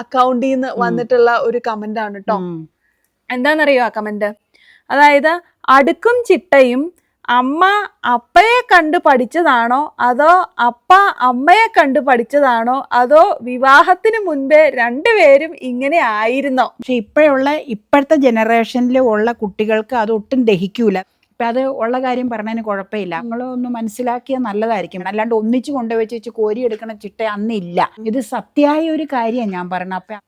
അക്കൗണ്ടിൽ നിന്ന് വന്നിട്ടുള്ള ഒരു കമന്റ് ആണ് കേട്ടോ. എന്താണെന്നറിയോ ആ കമന്റ്? അതായത് അടുക്കും ചിട്ടയും അമ്മ അപ്പയെ കണ്ട് പഠിച്ചതാണോ അതോ അപ്പ അമ്മയെ കണ്ട് പഠിച്ചതാണോ അതോ വിവാഹത്തിന് മുൻപേ രണ്ടുപേരും ഇങ്ങനെ ആയിരുന്നോ? പക്ഷെ ഇപ്പോഴത്തെ ജനറേഷനിൽ ഉള്ള കുട്ടികൾക്ക് അത് ഒട്ടും ദഹിക്കൂല. ഇപ്പം അത് ഉള്ള കാര്യം പറഞ്ഞതിന് കുഴപ്പമില്ല. നിങ്ങളൊന്ന് മനസ്സിലാക്കിയാൽ നല്ലതായിരിക്കും. അല്ലാണ്ട് ഒന്നിച്ച് കൊണ്ടുവച്ച് കോരിയെടുക്കണ ചിട്ട അന്നില്ല. ഇത് സത്യമായ ഒരു കാര്യമാണ് ഞാൻ പറഞ്ഞത്. അപ്പം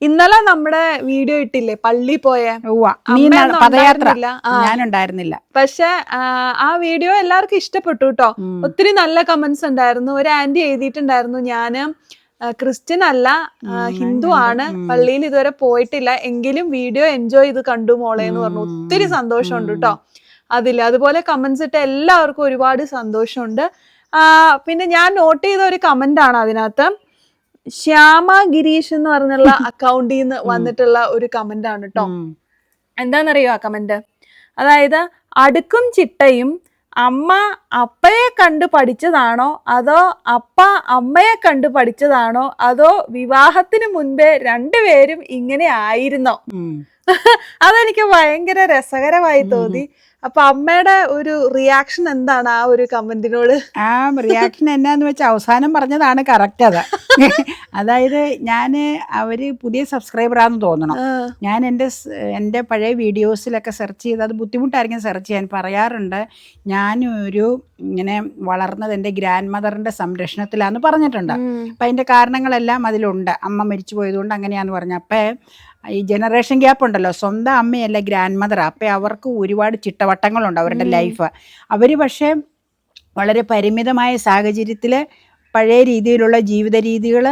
ഇന്നലെ നമ്മുടെ വീഡിയോ ഇട്ടില്ലേ പള്ളി പോയ പദയാത്ര, ഞാനുണ്ടായിരുന്നില്ല. പക്ഷെ ആ വീഡിയോ എല്ലാവർക്കും ഇഷ്ടപ്പെട്ടു കേട്ടോ. ഒത്തിരി നല്ല കമന്റ്സ് ഉണ്ടായിരുന്നു. ഒരു ആന്റി എഴുതിയിട്ടുണ്ടായിരുന്നു, ഞാന് ക്രിസ്ത്യൻ അല്ല, ഹിന്ദു ആണ്, പള്ളിയിൽ ഇതുവരെ പോയിട്ടില്ല, എങ്കിലും വീഡിയോ എൻജോയ് ചെയ്ത് കണ്ടു മോളെ എന്ന് പറഞ്ഞു. ഒത്തിരി സന്തോഷമുണ്ട് കേട്ടോ അതില്. അതുപോലെ കമന്റ്സ് ഇട്ട എല്ലാവർക്കും ഒരുപാട് സന്തോഷമുണ്ട്. പിന്നെ ഞാൻ നോട്ട് ചെയ്ത ഒരു കമന്റ് ആണ് അതിനകത്ത്, ശ്യാമ ഗിരീഷ് എന്ന് പറഞ്ഞുള്ള അക്കൗണ്ടിൽ നിന്ന് വന്നിട്ടുള്ള ഒരു കമന്റ് ആണ് കേട്ടോ. എന്താണെന്നറിയോ ആ കമന്റ്? അതായത് അടുക്കും ചിട്ടയും അമ്മ അപ്പയെ കണ്ട് പഠിച്ചതാണോ അതോ അപ്പ അമ്മയെ കണ്ട് പഠിച്ചതാണോ അതോ വിവാഹത്തിന് മുൻപേ രണ്ടുപേരും ഇങ്ങനെ ആയിരുന്നോ? അതെനിക്ക് ഭയങ്കര രസകരമായി തോന്നി. അപ്പൊ അമ്മയുടെ ഒരു റിയാക്ഷൻ എന്താണ് ആ ഒരു കമന്റിനോട്? ആ റിയാക്ഷൻ എന്നാന്ന് വെച്ചാൽ അവസാനം പറഞ്ഞതാണ് കറക്റ്റ്. അതായത് അവര് പുതിയ സബ്സ്ക്രൈബറാന്ന് തോന്നണം. ഞാൻ എൻ്റെ പഴയ വീഡിയോസിലൊക്കെ സെർച്ച് ചെയ്ത്, അത് ബുദ്ധിമുട്ടായിരിക്കും സെർച്ച് ചെയ്യാൻ, പറയാറുണ്ട് ഞാനൊരു ഇങ്ങനെ വളർന്നത് എൻ്റെ ഗ്രാൻഡ് മദറിൻ്റെ സംരക്ഷണത്തിലാന്ന് പറഞ്ഞിട്ടുണ്ട്. അപ്പം അതിൻ്റെ കാരണങ്ങളെല്ലാം അതിലുണ്ട്. അമ്മ മരിച്ചു പോയതുകൊണ്ട് അങ്ങനെയാന്ന് പറഞ്ഞു. അപ്പം ഈ ജനറേഷൻ ഗ്യാപ്പ് ഉണ്ടല്ലോ, സ്വന്തം അമ്മയല്ല ഗ്രാൻഡ് മദറാണ്. അപ്പം അവർക്ക് ഒരുപാട് ചിട്ടവട്ടങ്ങളുണ്ട് അവരുടെ ലൈഫ്. അവർ പക്ഷേ വളരെ പരിമിതമായ സാഹചര്യത്തിൽ പഴയ രീതിയിലുള്ള ജീവിത രീതികൾ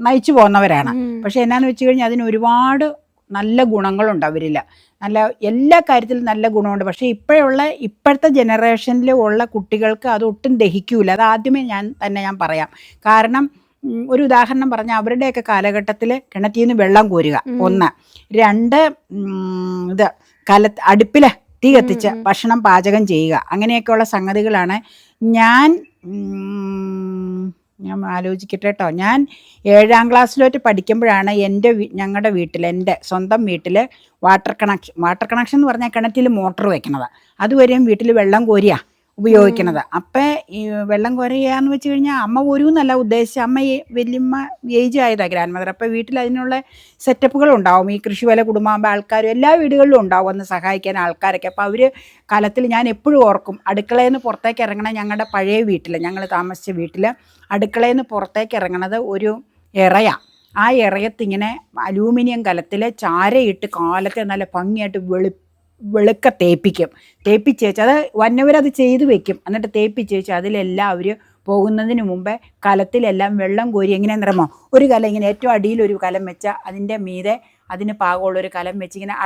നയിച്ചു പോകുന്നവരാണ്. പക്ഷെ എന്നാന്ന് വെച്ച് കഴിഞ്ഞാൽ അതിന് ഒരുപാട് നല്ല ഗുണങ്ങളുണ്ട് അവരിൽ. നല്ല എല്ലാ കാര്യത്തിലും നല്ല ഗുണമുണ്ട്. പക്ഷേ ഇപ്പോഴത്തെ ജനറേഷനിൽ ഉള്ള കുട്ടികൾക്ക് അത് ഒട്ടും ദഹിക്കൂല. അത് ആദ്യമേ ഞാൻ പറയാം. കാരണം ഒരു ഉദാഹരണം പറഞ്ഞാൽ, അവരുടെയൊക്കെ കാലഘട്ടത്തിൽ കിണറ്റിൽ നിന്ന് വെള്ളം കോരുക, 1. 2 അടുപ്പിൽ തീ കത്തിച്ച് ഭക്ഷണം പാചകം ചെയ്യുക, അങ്ങനെയൊക്കെയുള്ള സംഗതികളാണ്. ഞാൻ ആലോചിക്കട്ടെ കേട്ടോ. ഞാൻ 7ാം ക്ലാസ്സിലോട്ട് പഠിക്കുമ്പോഴാണ് ഞങ്ങളുടെ വീട്ടിൽ, എൻ്റെ സ്വന്തം വീട്ടിൽ വാട്ടർ കണക്ഷൻ എന്ന് പറഞ്ഞാൽ കിണറ്റിൽ മോട്ടർ വയ്ക്കണത്. അതുവരെയും വീട്ടിൽ വെള്ളം കോരിയ ഉപയോഗിക്കണത്. അപ്പം ഈ വെള്ളം കോരുകയെന്ന് വെച്ച് കഴിഞ്ഞാൽ അമ്മ പോരുമെന്നല്ല ഉദ്ദേശിച്ച്, അമ്മ വല്യമ്മ ഏജ് ആയതാണ് ഗ്രാൻഡ് മദർ. അപ്പോൾ വീട്ടിൽ അതിനുള്ള സെറ്റപ്പുകളുണ്ടാവും. ഈ കൃഷിവല കുടുംബാകുമ്പോൾ ആൾക്കാരും എല്ലാ വീടുകളിലും ഉണ്ടാവും ഒന്ന് സഹായിക്കാൻ ആൾക്കാരൊക്കെ. അപ്പോൾ അവർ കാലത്തിൽ ഞാൻ എപ്പോഴും ഓർക്കും, അടുക്കളയിൽ നിന്ന് പുറത്തേക്ക് ഇറങ്ങണ ഞങ്ങളുടെ പഴയ വീട്ടിൽ, ഞങ്ങൾ താമസിച്ച വീട്ടിൽ അടുക്കളയിൽ നിന്ന് പുറത്തേക്ക് ഇറങ്ങണത് ഒരു ഇറയാണ്. ആ ഇറയത്തിങ്ങനെ അലൂമിനിയം കലത്തിൽ ചാരയിട്ട് കാലത്തെ നല്ല ഭംഗിയായിട്ട് വെളുക്ക തേപ്പിച്ചേച്ച് അത് വന്നവരത് ചെയ്ത് വെക്കും. എന്നിട്ട് തേപ്പിച്ചേച്ച് അതിലെല്ലാം അവർ പോകുന്നതിന് മുമ്പേ കലത്തിലെല്ലാം വെള്ളം കോരി, എങ്ങനെയാണെന്നറിയാമോ, ഒരു കലം ഇങ്ങനെ ഏറ്റവും അടിയിലൊരു കലം വെച്ചാൽ അതിൻ്റെ മീതെ അതിന് പാകമുള്ളൊരു കലം വെച്ച് ഇങ്ങനെ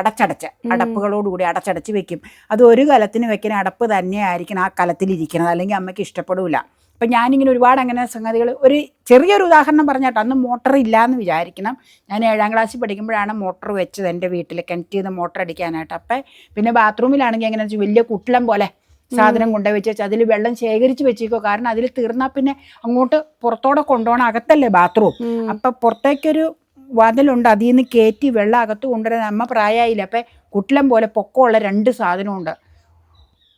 അടപ്പുകളോടുകൂടി അടച്ചടച്ച് വെക്കും. അത് ഒരു കലത്തിന് വെക്കുന്ന അടപ്പ് തന്നെയായിരിക്കണം ആ കലത്തിലിരിക്കുന്നത്, അല്ലെങ്കിൽ അമ്മയ്ക്ക് ഇഷ്ടപ്പെടില്ല. അപ്പം ഞാനിങ്ങനെ ഒരുപാട് അങ്ങനെ സംഗതികൾ, ഒരു ചെറിയൊരു ഉദാഹരണം പറഞ്ഞാട്ടോ. അന്ന് മോട്ടർ ഇല്ലയെന്ന് വിചാരിക്കണം. ഞാൻ 7ാം ക്ലാസ്സിൽ പഠിക്കുമ്പോഴാണ് മോട്ടർ വെച്ചത് എൻ്റെ വീട്ടിൽ, കിണറ്റിൽ നിന്ന് മോട്ടർ അടിക്കാനായിട്ട്. അപ്പം പിന്നെ ബാത്റൂമിലാണെങ്കിൽ എങ്ങനെയാണെന്ന് വെച്ചാൽ വലിയ കുട്ടലം പോലെ സാധനം കൊണ്ടുപോയി വെച്ച് അതിൽ വെള്ളം ശേഖരിച്ച് വെച്ചേക്കോ. കാരണം അതിൽ തീർന്നാൽ പിന്നെ അങ്ങോട്ട് പുറത്തോടെ കൊണ്ടുപോകണം, അകത്തല്ലേ ബാത്റൂം. അപ്പം പുറത്തേക്കൊരു വാതിലുണ്ട്, അതിൽ നിന്ന് കയറ്റി വെള്ളം അകത്ത് കൊണ്ടുവരാൻ അമ്മ പ്രായമായില്ല. അപ്പം കുട്ടലം പോലെ പൊക്കമുള്ള 2 സാധനമുണ്ട്,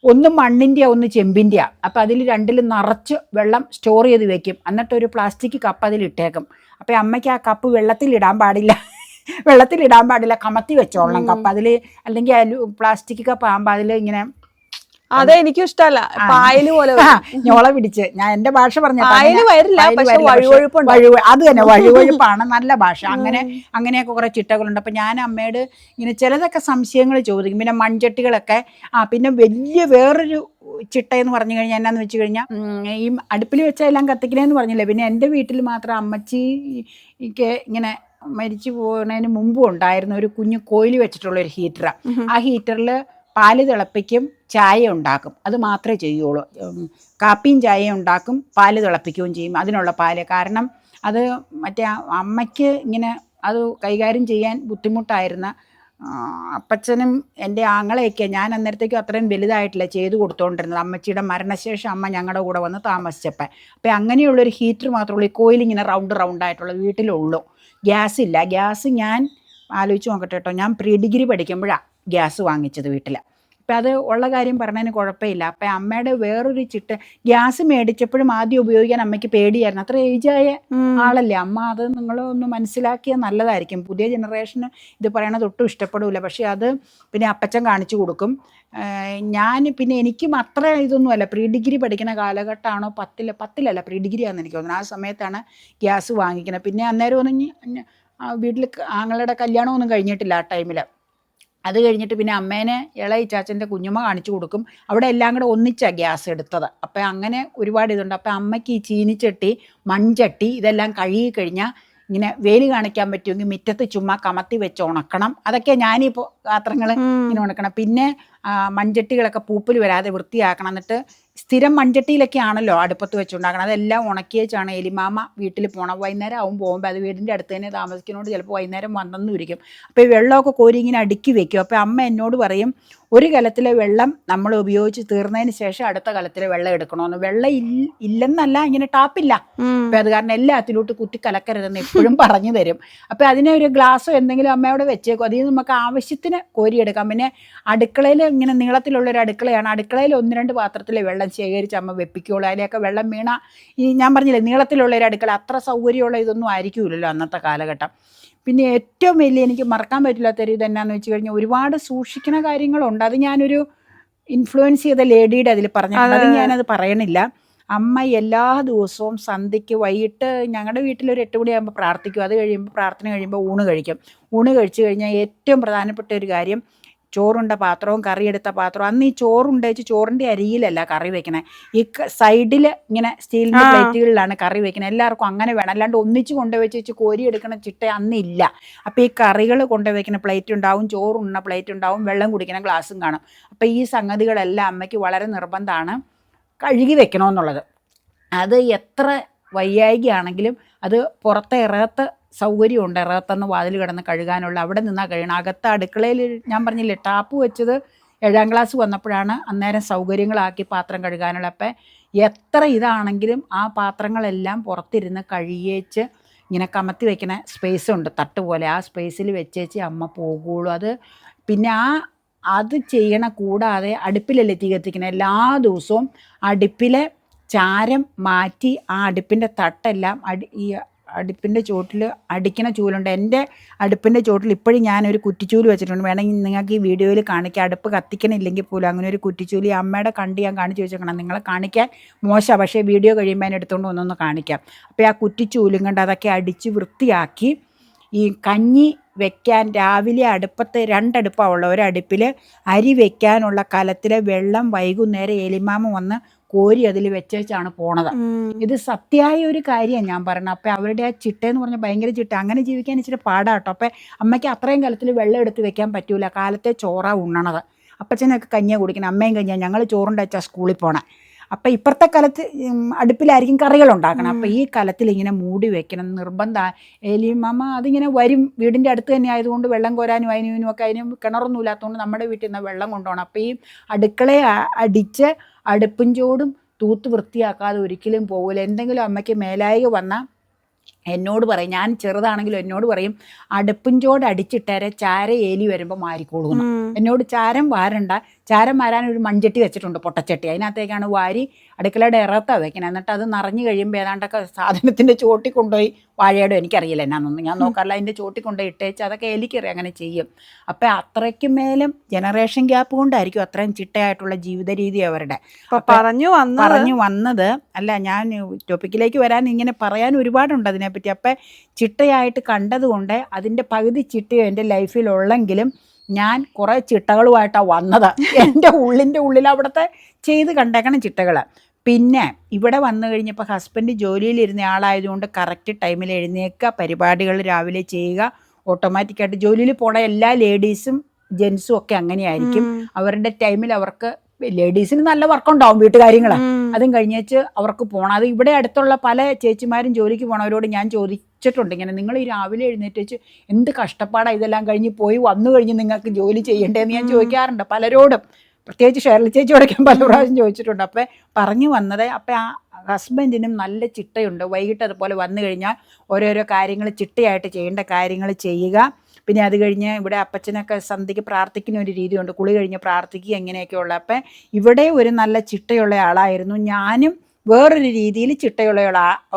ഒന്ന് മണ്ണിൻ്റെയാണ് ഒന്ന് ചെമ്പിൻ്റെയാണ്. അപ്പം അതിൽ 2ലും നിറച്ച് വെള്ളം സ്റ്റോർ ചെയ്ത് വെക്കും. എന്നിട്ടൊരു പ്ലാസ്റ്റിക് കപ്പ് അതിലിട്ടേക്കും. അപ്പം അമ്മയ്ക്ക് ആ കപ്പ് വെള്ളത്തിലിടാൻ പാടില്ല, കമത്തി വെച്ചോളണം കപ്പ് അതിൽ. അല്ലെങ്കിൽ പ്ലാസ്റ്റിക് കപ്പ് ആകുമ്പോൾ അതിൽ ഇങ്ങനെ, അതെ എനിക്കും ഇഷ്ടമല്ല, പായല് പോലെ ഞോള പിടിച്ച്, ഞാൻ എൻ്റെ ഭാഷ പറഞ്ഞ അത് തന്നെ വഴുവഴുപ്പാണ് നല്ല ഭാഷ. അങ്ങനെയൊക്കെ കുറെ ചിട്ടകളുണ്ട്. അപ്പം ഞാൻ അമ്മയോട് ഇങ്ങനെ ചിലതൊക്കെ സംശയങ്ങൾ ചോദിക്കും. പിന്നെ മൺചട്ടികളൊക്കെ, പിന്നെ വലിയ വേറൊരു ചിട്ടയെന്ന് പറഞ്ഞു കഴിഞ്ഞാൽ എന്നാന്ന് വെച്ച് കഴിഞ്ഞാൽ, ഈ അടുപ്പിൽ വെച്ചാൽ എല്ലാം കത്തിക്കണേന്ന് പറഞ്ഞില്ലേ. പിന്നെ എൻ്റെ വീട്ടിൽ മാത്രം അമ്മച്ചിക്ക് ഇങ്ങനെ മരിച്ചു പോകുന്നതിന് മുമ്പും ഉണ്ടായിരുന്ന ഒരു കുഞ്ഞു കോയിൽ വെച്ചിട്ടുള്ളൊരു ഹീറ്ററാണ്. ആ ഹീറ്ററിൽ പാല് തിളപ്പിക്കും, ചായ ഉണ്ടാക്കും, അത് മാത്രമേ ചെയ്യുള്ളൂ. കാപ്പിയും ചായയും ഉണ്ടാക്കും, പാല് തിളപ്പിക്കുകയും ചെയ്യും. അതിനുള്ള പാല്, കാരണം അത് മറ്റേ അമ്മയ്ക്ക് ഇങ്ങനെ അത് കൈകാര്യം ചെയ്യാൻ ബുദ്ധിമുട്ടായിരുന്ന അപ്പച്ചനും എൻ്റെ ആങ്ങളെയൊക്കെ ഞാൻ അന്നേരത്തേക്കും അത്രയും വലുതായിട്ടില്ല ചെയ്തു കൊടുത്തുകൊണ്ടിരുന്നത്. അമ്മച്ചിയുടെ മരണശേഷം അമ്മ ഞങ്ങളുടെ കൂടെ വന്ന് താമസിച്ചപ്പോൾ. അപ്പോൾ അങ്ങനെയുള്ളൊരു ഹീറ്റർ മാത്രമേ ഉള്ളൂ, ഈ കോയിലിങ്ങനെ റൗണ്ടായിട്ടുള്ള വീട്ടിലുള്ളൂ. ഗ്യാസ് ഇല്ല. ഗ്യാസ് ഞാൻ ആലോചിച്ച് നോക്കട്ടെ കേട്ടോ, ഞാൻ പ്രീ ഡിഗ്രി പഠിക്കുമ്പോഴാണ് ഗ്യാസ് വാങ്ങിച്ചത് വീട്ടിൽ. അപ്പം അത് ഉള്ള കാര്യം പറഞ്ഞതിന് കുഴപ്പമില്ല. അപ്പം അമ്മയുടെ വേറൊരു ചിട്ട, ഗ്യാസ് മേടിച്ചപ്പോഴും ആദ്യം ഉപയോഗിക്കാൻ അമ്മയ്ക്ക് പേടിയായിരുന്നു. അത്ര ഏജായ ആളല്ലേ അമ്മ. അത് നിങ്ങളൊന്ന് മനസ്സിലാക്കിയാൽ നല്ലതായിരിക്കും. പുതിയ ജനറേഷന് ഇത് പറയണത് ഒട്ടും ഇഷ്ടപ്പെടില്ല. പക്ഷേ അത് പിന്നെ അപ്പച്ചൻ കാണിച്ചു കൊടുക്കും. ഞാൻ പിന്നെ എനിക്കും അത്ര ഇതൊന്നുമല്ല, പ്രീ ഡിഗ്രി പഠിക്കുന്ന കാലഘട്ടമാണോ, പത്തിലല്ല പ്രീ ഡിഗ്രി ആണെന്ന് എനിക്ക് തോന്നുന്നു. ആ സമയത്താണ് ഗ്യാസ് വാങ്ങിക്കുന്നത്. പിന്നെ അന്നേരം ഒന്നും വീട്ടിൽ ആങ്ങളുടെ കല്യാണമൊന്നും കഴിഞ്ഞിട്ടില്ല ആ ടൈമിൽ. അത് കഴിഞ്ഞിട്ട് പിന്നെ അമ്മേനെ ഇളയ ചാച്ചൻ്റെ കുഞ്ഞുമ്മ കാണിച്ചു കൊടുക്കും. അവിടെ എല്ലാം കൂടെ ഒന്നിച്ചാണ് ഗ്യാസ് എടുത്തത്. അപ്പം അങ്ങനെ ഒരുപാട് ഇതുണ്ട്. അപ്പം അമ്മയ്ക്ക് ഈ ചീനിച്ചട്ടി, മൺചട്ടി ഇതെല്ലാം കഴുകി കഴിഞ്ഞാൽ ഇങ്ങനെ വേലി കാണിക്കാൻ പറ്റുമെങ്കിൽ മുറ്റത്ത് ചുമ്മാ കമത്തി വെച്ച് ഉണക്കണം. അതൊക്കെ ഞാനിപ്പോൾ പാത്രങ്ങൾ ഇങ്ങനെ ഉണക്കണം. പിന്നെ മൺചട്ടികളൊക്കെ പൂപ്പിൽ വരാതെ വൃത്തിയാക്കണം. എന്നിട്ട് സ്ഥിരം മൺചട്ടിയിലൊക്കെ ആണല്ലോ അടുപ്പത്ത് വെച്ചുണ്ടാക്കണം. അതെല്ലാം ഉണക്കി വെച്ചാണ് എലിമാമ വീട്ടിൽ പോകണം. വൈകുന്നേരം ആവും പോകുമ്പോൾ. അത് വീടിൻ്റെ അടുത്ത് തന്നെ താമസിക്കുന്നതുകൊണ്ട് ചിലപ്പോൾ വൈകുന്നേരം വന്നെന്നും ഇരിക്കും. അപ്പോൾ ഈ വെള്ളമൊക്കെ കോരി ഇങ്ങനെ അടുക്കി വെക്കും. അപ്പോൾ അമ്മ എന്നോട് പറയും, ഒരു കലത്തിലെ വെള്ളം നമ്മൾ ഉപയോഗിച്ച് തീർന്നതിന് ശേഷം അടുത്ത കലത്തിലെ വെള്ളം എടുക്കണമെന്ന്. വെള്ളം ഇല്ലെന്നല്ല, ഇങ്ങനെ ടാപ്പില്ല. അപ്പം അത് കാരണം എല്ലാത്തിലോട്ട് കുത്തി കലക്കരുതെന്ന് എപ്പോഴും പറഞ്ഞു തരും. അപ്പോൾ അതിനെ ഒരു ഗ്ലാസ്സോ എന്തെങ്കിലും അമ്മയോടെ വെച്ചേക്കും. അതിൽ നമുക്ക് ആവശ്യത്തിന് കോരിയെടുക്കാം. പിന്നെ അടുക്കളയിൽ ഇങ്ങനെ നീളത്തിലുള്ളൊരു അടുക്കളയാണ്. അടുക്കളയിൽ 1-2 പാത്രത്തിലെ വെള്ളം ശേഖരിച്ച് അമ്മ വെപ്പിക്കുള്ളൂ. അതിലൊക്കെ വെള്ളം വീണ ഈ ഞാൻ പറഞ്ഞില്ലേ നീളത്തിലുള്ളൊരു അടുക്കള, അത്ര സൗകര്യമുള്ള ഇതൊന്നും ആയിരിക്കുമല്ലോ അന്നത്തെ കാലഘട്ടം. പിന്നെ ഏറ്റവും വലിയ എനിക്ക് മറക്കാൻ പറ്റില്ലാത്തൊരു ഇതെന്നാന്ന് വെച്ച് കഴിഞ്ഞാൽ ഒരുപാട് സൂക്ഷിക്കുന്ന കാര്യങ്ങളുണ്ട്. അത് ഞാനൊരു ഇൻഫ്ലുവൻസ് ചെയ്ത ലേഡിയുടെ അതിൽ പറഞ്ഞിട്ടുണ്ട്. അത് ഞാനത് പറയണില്ല. അമ്മ എല്ലാ ദിവസവും സന്ധ്യയ്ക്ക് വൈകിട്ട് ഞങ്ങളുടെ വീട്ടിലൊരു 8 മണിയാകുമ്പോൾ പ്രാർത്ഥിക്കും. അത് കഴിയുമ്പോൾ പ്രാർത്ഥന കഴിയുമ്പോൾ ഊണ് കഴിക്കും. ഊണ് കഴിച്ചു കഴിഞ്ഞാൽ ഏറ്റവും പ്രധാനപ്പെട്ട ഒരു കാര്യം, ചോറുണ്ട പാത്രവും കറിയെടുത്ത പാത്രവും. അന്ന് ഈ ചോറുണ്ടേച്ച് ചോറിൻ്റെ അരിയിലല്ല കറി വെക്കണേ, ഈ സൈഡിൽ ഇങ്ങനെ സ്റ്റീലിൻ്റെ പ്ലേറ്റുകളിലാണ് കറി വെക്കുന്നത്. എല്ലാവർക്കും അങ്ങനെ വേണം. അല്ലാണ്ട് ഒന്നിച്ച് കൊണ്ടുവച്ച് കോരി എടുക്കണ ചിട്ട അന്നില്ല. അപ്പോൾ ഈ കറികൾ കൊണ്ടുവയ്ക്കുന്ന പ്ലേറ്റ് ഉണ്ടാവും, ചോറുണ്ണ പ്ലേറ്റ് ഉണ്ടാവും, വെള്ളം കുടിക്കുന്ന ഗ്ലാസ്സും കാണും. അപ്പോൾ ഈ സംഗതികളെല്ലാം അമ്മയ്ക്ക് വളരെ നിർബന്ധമാണ് കഴുകി വെക്കണമെന്നുള്ളത്. അത് എത്ര വയ്യായികയാണെങ്കിലും അത് പുറത്തെ ഇറകത്ത് സൗകര്യമുണ്ട്. ഇറകത്തുനിന്ന് വാതിൽ കിടന്ന് കഴുകാനുള്ള, അവിടെ നിന്നാണ് കഴിയണം. അകത്ത് അടുക്കളയിൽ ഞാൻ പറഞ്ഞില്ലേ ടാപ്പ് വെച്ചത് 7ാം ക്ലാസ് വന്നപ്പോഴാണ് അന്നേരം സൗകര്യങ്ങളാക്കി പാത്രം കഴുകാനുള്ള. അപ്പം എത്ര ഇതാണെങ്കിലും ആ പാത്രങ്ങളെല്ലാം പുറത്തിരുന്ന് കഴുകിയേച്ച് ഇങ്ങനെ കമത്തി വയ്ക്കുന്ന സ്പേസ് ഉണ്ട്, തട്ട് പോലെ. ആ സ്പേസിൽ വെച്ചേച്ച് അമ്മ പോകുള്ളൂ. അത് പിന്നെ അത് ചെയ്യണ കൂടാതെ അടുപ്പിലല്ലേ തീ കത്തിക്കണം. എല്ലാ ദിവസവും അടുപ്പിലെ ചാരം മാറ്റി ആ അടുപ്പിൻ്റെ തട്ടെല്ലാം ഈ അടുപ്പിൻ്റെ ചോട്ടിൽ അടിക്കണ ചൂലുണ്ട്. എൻ്റെ അടുപ്പിൻ്റെ ചോട്ടിൽ ഇപ്പോഴും ഞാനൊരു കുറ്റിച്ചൂല് വെച്ചിട്ടുണ്ട്. വേണമെങ്കിൽ നിങ്ങൾക്ക് ഈ വീഡിയോയിൽ കാണിക്കാം. അടുപ്പ് കത്തിക്കണില്ലെങ്കിൽ പോലും അങ്ങനെ ഒരു കുറ്റിച്ചൂല് അമ്മയുടെ കണ്ട് ഞാൻ കാണിച്ചു വെച്ചേക്കണം. നിങ്ങളെ കാണിക്കാൻ മോശമാണ്, പക്ഷേ വീഡിയോ കഴിയുമ്പോൾ അതിന് എടുത്തുകൊണ്ട് ഒന്നൊന്ന് കാണിക്കാം. അപ്പോൾ ആ കുറ്റിച്ചൂലും കണ്ട് അതൊക്കെ അടിച്ച് വൃത്തിയാക്കി ഈ കഞ്ഞി വെക്കാൻ രാവിലെ അടുപ്പത്ത് 2 അടുപ്പാണ് ഉള്ളത്. ഒരടുപ്പിൽ അരി വെക്കാനുള്ള കലത്തിലെ വെള്ളം വൈകുന്നേരം എലിമാമ വന്ന് കോരി അതിൽ വെച്ചാണ് പോണത്. ഇത് സത്യമായ ഒരു കാര്യമാണ് ഞാൻ പറഞ്ഞത്. അപ്പം അവരുടെ ആ ചിട്ടയെന്ന് പറഞ്ഞാൽ ഭയങ്കര ചിട്ട. അങ്ങനെ ജീവിക്കാൻ ഇച്ചിരി പാടാട്ടോ. അപ്പം അമ്മയ്ക്ക് അത്രയും കലത്തിൽ വെള്ളം എടുത്ത് വെക്കാൻ പറ്റൂല. കാലത്തെ ചോറാ ഉണ്ണണത്. അപ്പച്ചനൊക്കെ കഞ്ഞിയാണ് കുടിക്കണം, അമ്മയും കഞ്ഞിയാണ്. ഞങ്ങൾ ചോറുണ്ടച്ചാൽ സ്കൂളിൽ പോണേ. അപ്പം ഇപ്പുറത്തെ കലത്ത് അടുപ്പിലായിരിക്കും കറികളുണ്ടാക്കണം. അപ്പം ഈ കലത്തിൽ ഇങ്ങനെ മൂടി വെക്കണം നിർബന്ധമാണ്. എലിമാമ അതിങ്ങനെ വരും. വീടിൻ്റെ അടുത്ത് തന്നെ ആയതുകൊണ്ട് വെള്ളം കോരാനും അതിനും ഒക്കെ, അതിനും കിണറൊന്നും ഇല്ലാത്തതുകൊണ്ട് നമ്മുടെ വീട്ടിൽ നിന്ന് വെള്ളം കൊണ്ടുപോകണം. അപ്പം ഈ അടുക്കളയെ അടിച്ച് അടുപ്പും ചോടും തൂത്ത് വൃത്തിയാക്കാതെ ഒരിക്കലും പോകില്ല. എന്തെങ്കിലും അമ്മയ്ക്ക് മേലായിക വന്നാൽ എന്നോട് പറയും, ഞാൻ ചെറുതാണെങ്കിലും എന്നോട് പറയും, അടുപ്പും ചോട് അടിച്ചിട്ടേരെ ചാര ഏലി വരുമ്പോൾ മാറിക്കോളുന്നു. എന്നോട് ചാരം വാരണ്ട, ചാരം വാരാനൊരു മൺചട്ടി വെച്ചിട്ടുണ്ട്, പൊട്ടച്ചട്ടി. അതിനകത്തേക്കാണ് വാരി അടുക്കളയുടെ ഇറത്താണ് വെക്കണം. എന്നിട്ട് അത് നിറഞ്ഞു കഴിയുമ്പോൾ ഏതാണ്ടൊക്കെ സാധനത്തിൻ്റെ ചോട്ടി കൊണ്ടുപോയി, വാഴയുടെ എനിക്കറിയില്ല എന്നാന്നൊന്നും ഞാൻ നോക്കാറില്ല, അതിൻ്റെ ചോട്ടി കൊണ്ടുപോയി ഇട്ടേച്ച് അതൊക്കെ എനിക്കറിയാം അങ്ങനെ ചെയ്യും. അപ്പം അത്രയ്ക്കും മേലും ജനറേഷൻ ഗ്യാപ്പ് കൊണ്ടായിരിക്കും അത്രയും ചിട്ടയായിട്ടുള്ള ജീവിത രീതി അവരുടെ. പറഞ്ഞു വന്നത് അല്ല, ഞാൻ ടോപ്പിക്കിലേക്ക് വരാൻ ഇങ്ങനെ പറയാൻ ഒരുപാടുണ്ട് അതിനെപ്പറ്റി. അപ്പം ചിട്ടയായിട്ട് കണ്ടതുകൊണ്ട് അതിൻ്റെ പകുതി ചിട്ടയോ എൻ്റെ ലൈഫിലുള്ളെങ്കിലും ഞാൻ കുറേ ചിട്ടകളുമായിട്ടാണ് വന്നത്. എൻ്റെ ഉള്ളിൽ അവിടുത്തെ ചെയ്ത് കണ്ടേക്കണം ചിട്ടകൾ. പിന്നെ ഇവിടെ വന്നു കഴിഞ്ഞപ്പോൾ ഹസ്ബൻഡ് ജോലിയിലിരുന്ന ആളായതുകൊണ്ട് കറക്റ്റ് ടൈമിൽ എഴുന്നേൽക്കുക, പരിപാടികൾ രാവിലെ ചെയ്യുക. ഓട്ടോമാറ്റിക്കായിട്ട് ജോലിയിൽ പോണ എല്ലാ ലേഡീസും ജെൻസും ഒക്കെ അങ്ങനെയായിരിക്കും. അവരുടെ ടൈമിൽ അവർക്ക് ലേഡീസിന് നല്ല വർക്കുണ്ടാവും വീട്ടുകാര്യങ്ങൾ, അതും കഴിഞ്ഞേച്ച് അവർക്ക് പോകണം. അത് ഇവിടെ അടുത്തുള്ള പല ചേച്ചിമാരും ജോലിക്ക് പോണവരോട് ഞാൻ ചോദിച്ചിട്ടുണ്ട് ഇങ്ങനെ, നിങ്ങൾ ഈ രാവിലെ എഴുന്നേറ്റ് വെച്ച് എന്ത് കഷ്ടപ്പാടാണ് ഇതെല്ലാം കഴിഞ്ഞ് പോയി വന്നു കഴിഞ്ഞ് നിങ്ങൾക്ക് ജോലി ചെയ്യേണ്ടതെന്ന് ഞാൻ ചോദിക്കാറുണ്ട് പലരോടും, പ്രത്യേകിച്ച് ഷേർലി ചേച്ചിയോടൊക്കെ ഞാൻ പല പ്രാവശ്യം ചോദിച്ചിട്ടുണ്ട്. അപ്പം പറഞ്ഞു വന്നത്, അപ്പം ആ ഹസ്ബൻഡിനും നല്ല ചിട്ടയുണ്ട്. വൈകിട്ട് അതുപോലെ വന്നു കഴിഞ്ഞാൽ ഓരോരോ കാര്യങ്ങൾ ചിട്ടയായിട്ട് ചെയ്യേണ്ട കാര്യങ്ങൾ ചെയ്യുക. പിന്നെ അത് കഴിഞ്ഞ് ഇവിടെ അപ്പച്ചനൊക്കെ സന്ധ്യയ്ക്ക് പ്രാർത്ഥിക്കുന്ന ഒരു രീതിയുണ്ട്, കുളി കഴിഞ്ഞ് പ്രാർത്ഥിക്കുക എങ്ങനെയൊക്കെയുള്ള. അപ്പം ഇവിടെ ഒരു നല്ല ചിട്ടയുള്ള ആളായിരുന്നു. ഞാനും വേറൊരു രീതിയിൽ ചിട്ടയുള്ള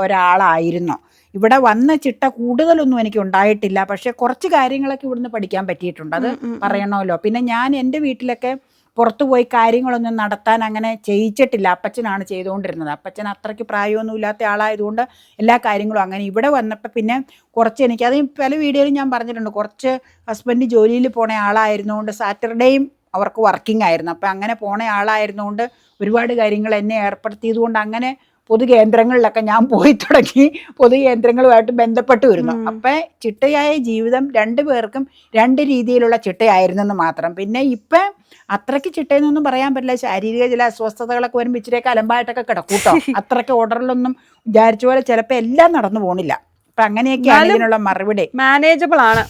ഒരാളായിരുന്നു. ഇവിടെ വന്ന ചിട്ട കൂടുതലൊന്നും എനിക്ക് ഉണ്ടായിട്ടില്ല, പക്ഷേ കുറച്ച് കാര്യങ്ങളൊക്കെ ഇവിടുന്ന് പഠിക്കാൻ പറ്റിയിട്ടുണ്ട്, അത് പറയണമല്ലോ. പിന്നെ ഞാൻ എൻ്റെ വീട്ടിലൊക്കെ പുറത്തു പോയി കാര്യങ്ങളൊന്നും നടത്താൻ അങ്ങനെ ചെയ്യിച്ചിട്ടില്ല, അപ്പച്ചനാണ് ചെയ്തുകൊണ്ടിരുന്നത്. അപ്പച്ചൻ അത്രയ്ക്ക് പ്രായമൊന്നും ഇല്ലാത്ത ആളായതുകൊണ്ട് എല്ലാ കാര്യങ്ങളും അങ്ങനെ. ഇവിടെ വന്നപ്പോൾ പിന്നെ കുറച്ച് അത് പല വീഡിയോയിലും ഞാൻ പറഞ്ഞിട്ടുണ്ട്, കുറച്ച് ഹസ്ബൻഡ് ജോലിയിൽ പോണ ആളായിരുന്നുകൊണ്ട് സാറ്റർഡേയും അവർക്ക് വർക്കിംഗ് ആയിരുന്നു. അപ്പം അങ്ങനെ പോണ ആളായിരുന്നുകൊണ്ട് ഒരുപാട് കാര്യങ്ങൾ എന്നെ ഏർപ്പെടുത്തിയത് കൊണ്ട് അങ്ങനെ പൊതുകേന്ദ്രങ്ങളിലൊക്കെ ഞാൻ പോയി തുടങ്ങി, പൊതുകേന്ദ്രങ്ങളുമായിട്ട് ബന്ധപ്പെട്ട് വരുന്നു. അപ്പം ചിട്ടയായ ജീവിതം രണ്ടു പേർക്കും രണ്ട് രീതിയിലുള്ള ചിട്ടയായിരുന്നെന്ന് മാത്രം. പിന്നെ ഇപ്പം അത്രയ്ക്ക് ചിട്ടയെന്നൊന്നും പറയാൻ പറ്റില്ല, ശാരീരിക ചില അസ്വസ്ഥതകളൊക്കെ വരുമ്പോൾ ഇച്ചിരിയൊക്കെ അലമ്പായിട്ടൊക്കെ കിടക്കൂട്ടോ. അത്രയ്ക്ക് ഓർഡറിലൊന്നും വിചാരിച്ച പോലെ ചിലപ്പോൾ എല്ലാം നടന്നു പോണില്ല. അപ്പം അങ്ങനെയൊക്കെയാണ് ഇതിനുള്ള മറുപടി. മാനേജബിൾ ആണ്.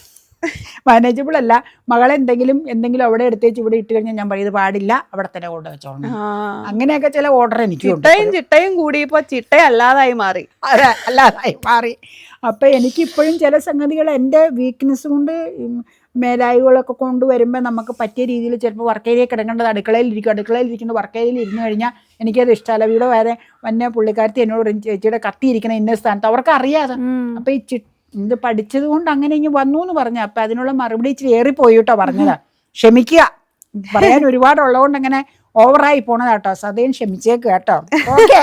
മാനേജബിൾ അല്ല, എന്തെങ്കിലും അവിടെ എടുത്തേച്ച് ഇവിടെ ഇട്ട് കഴിഞ്ഞാൽ ഞാൻ പറയും ഇത് പാടില്ല, അവിടെ തന്നെ കൊണ്ട് വെച്ചോളണം. അങ്ങനെയൊക്കെ ചില ഓർഡർ എനിക്ക് ചിട്ടയും കൂടിയപ്പോ ചിട്ടയല്ലാതായി മാറി. അതെ, അല്ലാതായി മാറി. അപ്പം എനിക്കിപ്പോഴും ചില സംഗതികൾ എൻ്റെ വീക്ക്നെസ് കൊണ്ട് മേലായ്കളൊക്കെ കൊണ്ടുവരുമ്പോൾ നമുക്ക് പറ്റിയ രീതിയിൽ ചിലപ്പോൾ വർക്ക് ഏരിയ കിടക്കേണ്ടത് അടുക്കളയിലിരിക്കുന്ന വർക്ക് ഏരിയയിൽ ഇരുന്ന് കഴിഞ്ഞാൽ എനിക്കത് ഇഷ്ടമല്ല. ഇവിടെ വരെ വന്ന പുള്ളിക്കാരത്തി എന്നോട് ചേച്ചിയുടെ കത്തിയിരിക്കണം ഇന്ന സ്ഥാനത്ത്, അവർക്ക് അറിയാതെ. അപ്പം ഈ ഇത് പഠിച്ചത് കൊണ്ട് അങ്ങനെ ഇങ്ങനെ വന്നു എന്ന് പറഞ്ഞു. അപ്പം അതിനുള്ള മറുപടി ഇച്ചിരി ഏറിപ്പോയി കേട്ടോ പറഞ്ഞതാ, ക്ഷമിക്കുക. പറയാൻ ഒരുപാടുള്ളതുകൊണ്ട് അങ്ങനെ ഓവറായി പോണതാട്ടോ. സദയം ക്ഷമിച്ചേക്ക് കേട്ടോ. ഓക്കെ.